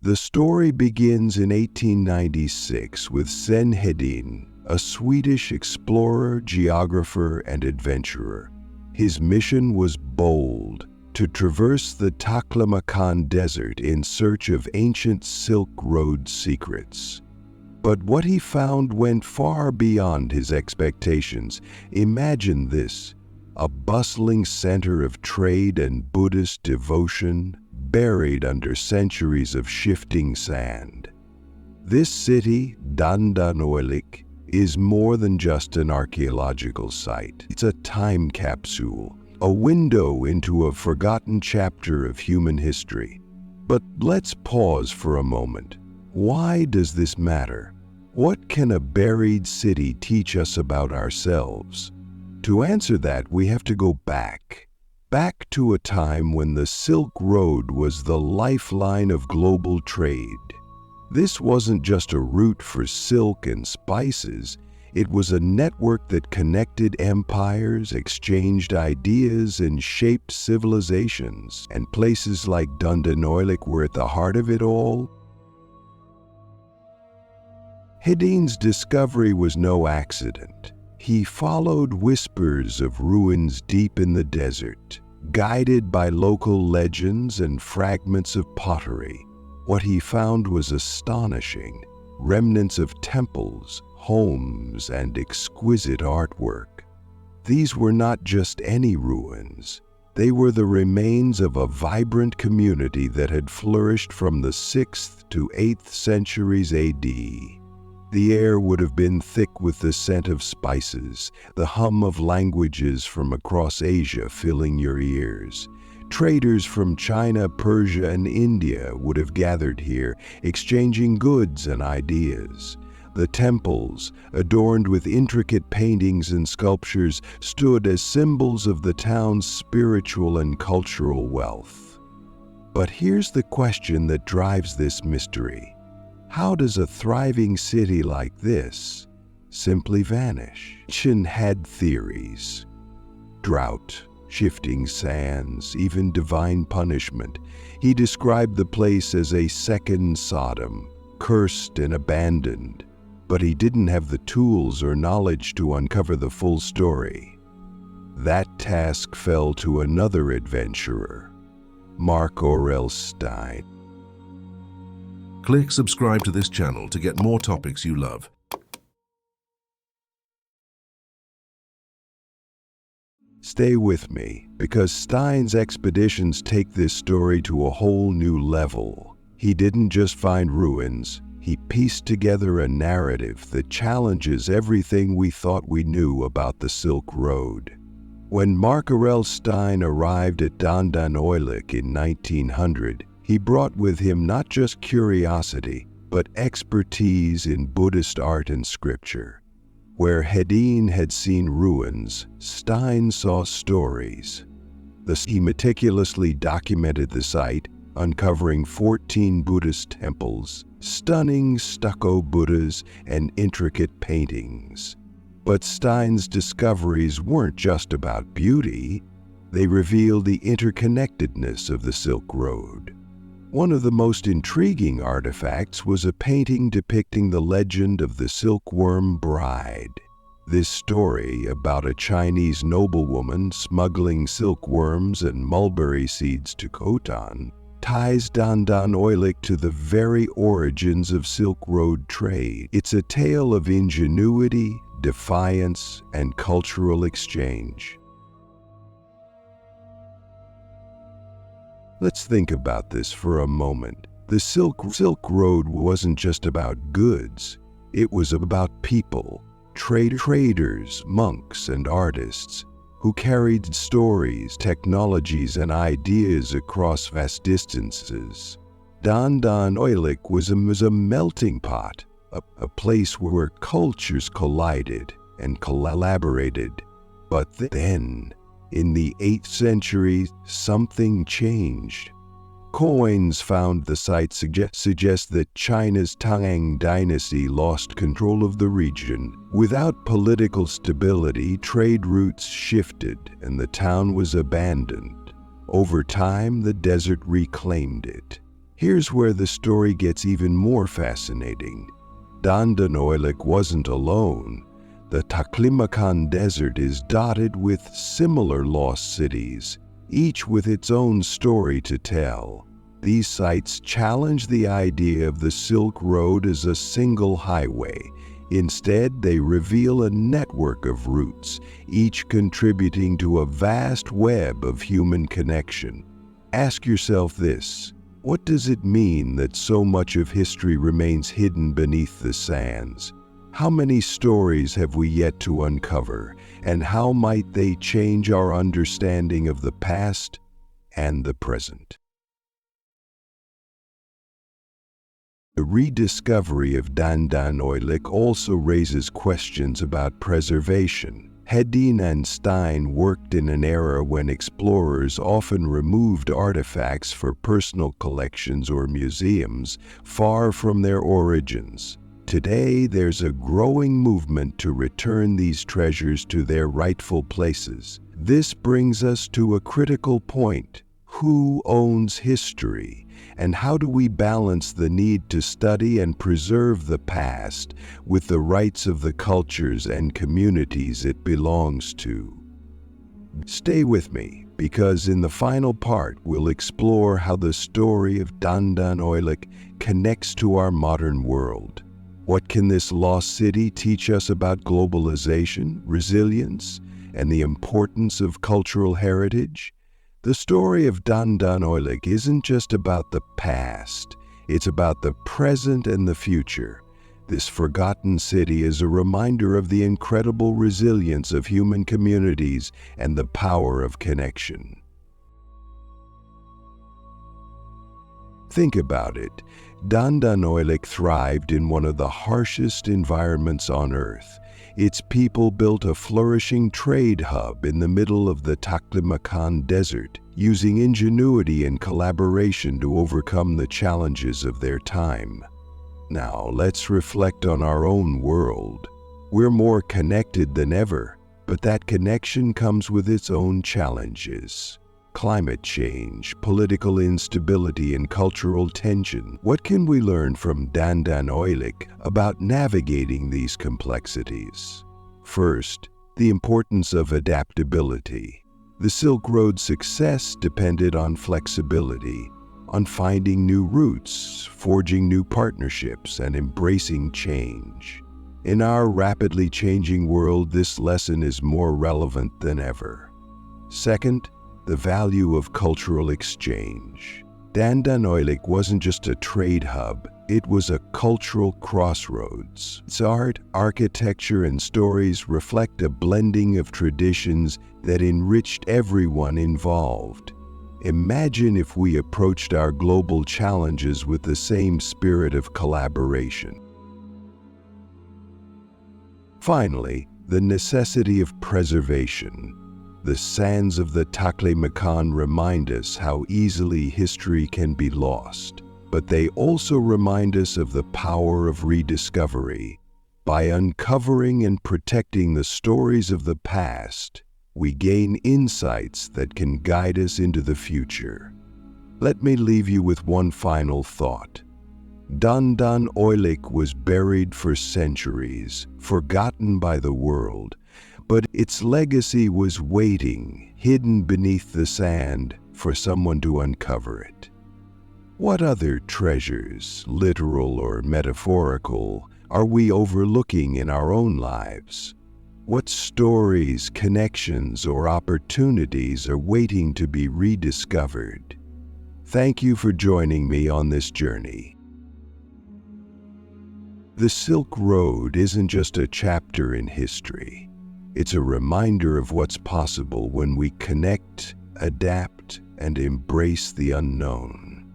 The story begins in 1896 with Sven Hedin, a Swedish explorer, geographer, and adventurer. His mission was bold: to traverse the Taklamakan Desert in search of ancient Silk Road secrets. But what he found went far beyond his expectations. Imagine this: a bustling center of trade and Buddhist devotion, buried under centuries of shifting sand. This city, Dandanoilik, is more than just an archaeological site. It's a time capsule, a window into a forgotten chapter of human history. But let's pause for a moment. Why does this matter? What can a buried city teach us about ourselves? To answer that, we have to go back to a time when the Silk Road was the lifeline of global trade. This wasn't just a route for silk and spices. It was a network that connected empires, exchanged ideas, and shaped civilizations. And places like Dandanoilik were at the heart of it all. Hedin's discovery was no accident. He followed whispers of ruins deep in the desert, guided by local legends and fragments of pottery. What he found was astonishing: remnants of temples, homes, and exquisite artwork. These were not just any ruins. They were the remains of a vibrant community that had flourished from the 6th to 8th centuries AD. The air would have been thick with the scent of spices, the hum of languages from across Asia filling your ears. Traders from China, Persia, and India would have gathered here, exchanging goods and ideas. The temples, adorned with intricate paintings and sculptures, stood as symbols of the town's spiritual and cultural wealth. But here's the question that drives this mystery. How does a thriving city like this simply vanish? Shin had theories: drought, shifting sands, even divine punishment. He described the place as a second Sodom, cursed and abandoned. But he didn't have the tools or knowledge to uncover the full story. That task fell to another adventurer, Mark Aurel Stein. Click subscribe to this channel to get more topics you love. Stay with me, because Stein's expeditions take this story to a whole new level. He didn't just find ruins, he pieced together a narrative that challenges everything we thought we knew about the Silk Road. When Mark Aurel Stein arrived at Dandanoilik in 1900, he brought with him not just curiosity, but expertise in Buddhist art and scripture. Where Hedin had seen ruins, Stein saw stories. He meticulously documented the site, uncovering 14 Buddhist temples, stunning stucco Buddhas, and intricate paintings. But Stein's discoveries weren't just about beauty. They revealed the interconnectedness of the Silk Road. One of the most intriguing artifacts was a painting depicting the legend of the Silkworm Bride. This story, about a Chinese noblewoman smuggling silkworms and mulberry seeds to Khotan, ties Dandanoilik to the very origins of Silk Road trade. It's a tale of ingenuity, defiance, and cultural exchange. Let's think about this for a moment. The Silk Road wasn't just about goods. It was about people, traders, monks, and artists who carried stories, technologies, and ideas across vast distances. Dandanoilik was a melting pot, a place where cultures collided and collaborated. But then, in the 8th century, something changed. Coins found the site suggest that China's Tang dynasty lost control of the region. Without political stability, trade routes shifted and the town was abandoned. Over time, the desert reclaimed it. Here's where the story gets even more fascinating. Dandan Oilik wasn't alone. The Taklamakan Desert is dotted with similar lost cities, each with its own story to tell. These sites challenge the idea of the Silk Road as a single highway. Instead, they reveal a network of routes, each contributing to a vast web of human connection. Ask yourself this: what does it mean that so much of history remains hidden beneath the sands? How many stories have we yet to uncover, and how might they change our understanding of the past and the present? The rediscovery of Dandan Oilik also raises questions about preservation. Hedin and Stein worked in an era when explorers often removed artifacts for personal collections or museums far from their origins. Today, there's a growing movement to return these treasures to their rightful places. This brings us to a critical point. Who owns history? And how do we balance the need to study and preserve the past with the rights of the cultures and communities it belongs to? Stay with me, because in the final part we'll explore how the story of Dandan Oilik connects to our modern world. What can this lost city teach us about globalization, resilience, and the importance of cultural heritage? The story of Dandan Oilik isn't just about the past, it's about the present and the future. This forgotten city is a reminder of the incredible resilience of human communities and the power of connection. Think about it. Dandan Oilik thrived in one of the harshest environments on Earth. Its people built a flourishing trade hub in the middle of the Taklamakan Desert, using ingenuity and collaboration to overcome the challenges of their time. Now, let's reflect on our own world. We're more connected than ever, but that connection comes with its own challenges. Climate change, political instability, and cultural tension. What can we learn from Dandan Oilik about navigating these complexities? First, the importance of adaptability. The Silk Road's success depended on flexibility, on finding new routes, forging new partnerships, and embracing change. In our rapidly changing world, this lesson is more relevant than ever. Second, the value of cultural exchange. Dandan Oilik wasn't just a trade hub, it was a cultural crossroads. Its art, architecture, and stories reflect a blending of traditions that enriched everyone involved. Imagine if we approached our global challenges with the same spirit of collaboration. Finally, the necessity of preservation. The sands of the Taklamakan remind us how easily history can be lost, but they also remind us of the power of rediscovery. By uncovering and protecting the stories of the past, we gain insights that can guide us into the future. Let me leave you with one final thought. Dandan Oilik was buried for centuries, forgotten by the world, but its legacy was waiting, hidden beneath the sand, for someone to uncover it. What other treasures, literal or metaphorical, are we overlooking in our own lives? What stories, connections, or opportunities are waiting to be rediscovered? Thank you for joining me on this journey. The Silk Road isn't just a chapter in history. It's a reminder of what's possible when we connect, adapt, and embrace the unknown.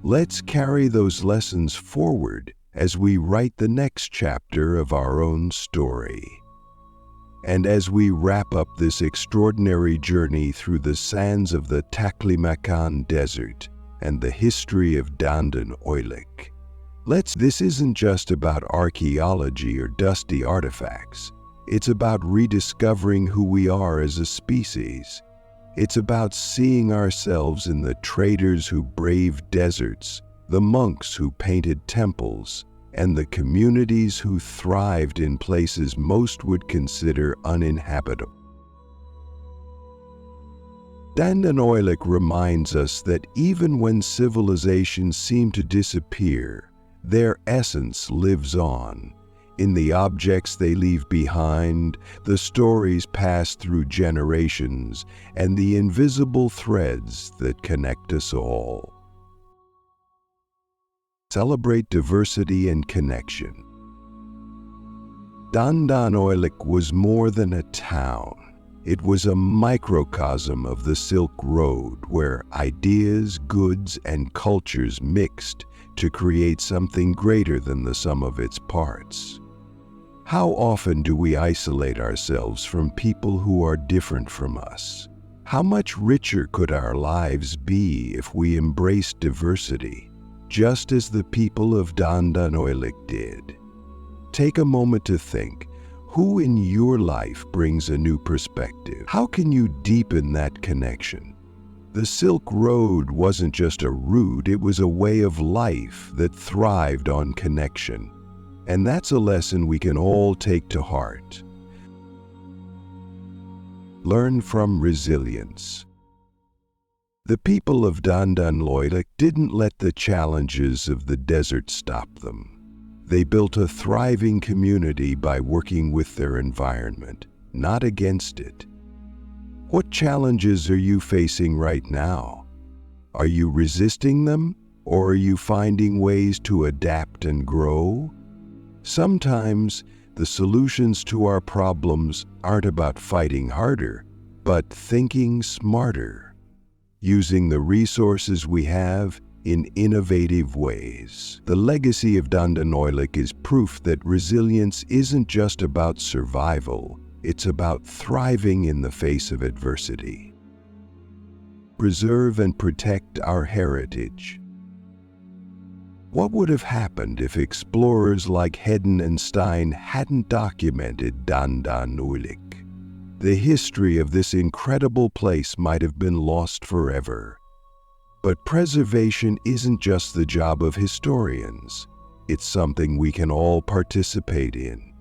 Let's carry those lessons forward as we write the next chapter of our own story. And as we wrap up this extraordinary journey through the sands of the Taklamakan Desert and the history of Dandan Oilik, this isn't just about archaeology or dusty artifacts. It's about rediscovering who we are as a species. It's about seeing ourselves in the traders who braved deserts, the monks who painted temples, and the communities who thrived in places most would consider uninhabitable. Dandan Oilik reminds us that even when civilizations seem to disappear, their essence lives on. In the objects they leave behind, the stories passed through generations, and the invisible threads that connect us all. Celebrate diversity and connection. Dandan Oilik was more than a town. It was a microcosm of the Silk Road where ideas, goods, and cultures mixed to create something greater than the sum of its parts. How often do we isolate ourselves from people who are different from us? How much richer could our lives be if we embraced diversity, just as the people of Dandan Oilik did? Take a moment to think. Who in your life brings a new perspective? How can you deepen that connection? The Silk Road wasn't just a route, it was a way of life that thrived on connection. And that's a lesson we can all take to heart. Learn from resilience. The people of Dandan Oilik didn't let the challenges of the desert stop them. They built a thriving community by working with their environment, not against it. What challenges are you facing right now? Are you resisting them, or are you finding ways to adapt and grow? Sometimes the solutions to our problems aren't about fighting harder, but thinking smarter, using the resources we have in innovative ways. The legacy of Dandan Oilik is proof that resilience isn't just about survival, it's about thriving in the face of adversity. Preserve and protect our heritage. What would have happened if explorers like Hedden and Stein hadn't documented Dandan Oilik? The history of this incredible place might have been lost forever. But preservation isn't just the job of historians. It's something we can all participate in.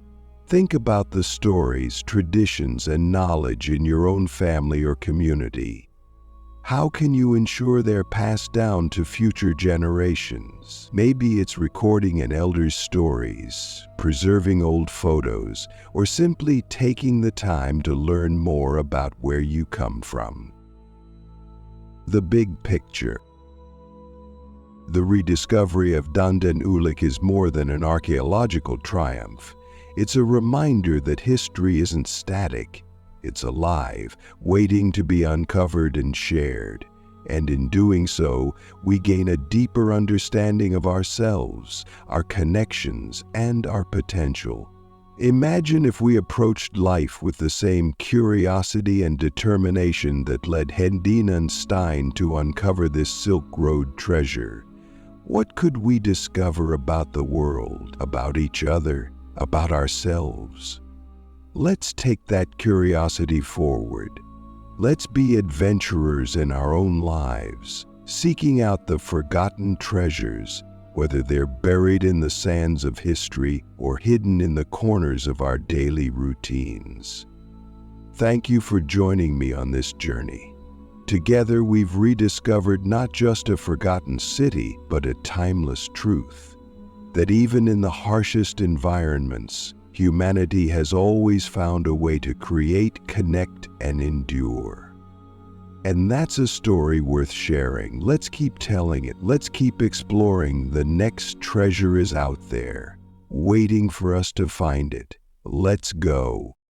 Think about the stories, traditions, and knowledge in your own family or community. How can you ensure they're passed down to future generations? Maybe it's recording an elder's stories, preserving old photos, or simply taking the time to learn more about where you come from. The big picture. The rediscovery of Dandan Oilik is more than an archaeological triumph. It's a reminder that history isn't static. It's alive, waiting to be uncovered and shared. And in doing so, we gain a deeper understanding of ourselves, our connections, and our potential. Imagine if we approached life with the same curiosity and determination that led Hedin and Stein to uncover this Silk Road treasure. What could we discover about the world, about each other, about ourselves? Let's take that curiosity forward. Let's be adventurers in our own lives, seeking out the forgotten treasures, whether they're buried in the sands of history or hidden in the corners of our daily routines. Thank you for joining me on this journey. Together, we've rediscovered not just a forgotten city, but a timeless truth, that even in the harshest environments, humanity has always found a way to create, connect, and endure. And that's a story worth sharing. Let's keep telling it. Let's keep exploring. The next treasure is out there, waiting for us to find it. Let's go.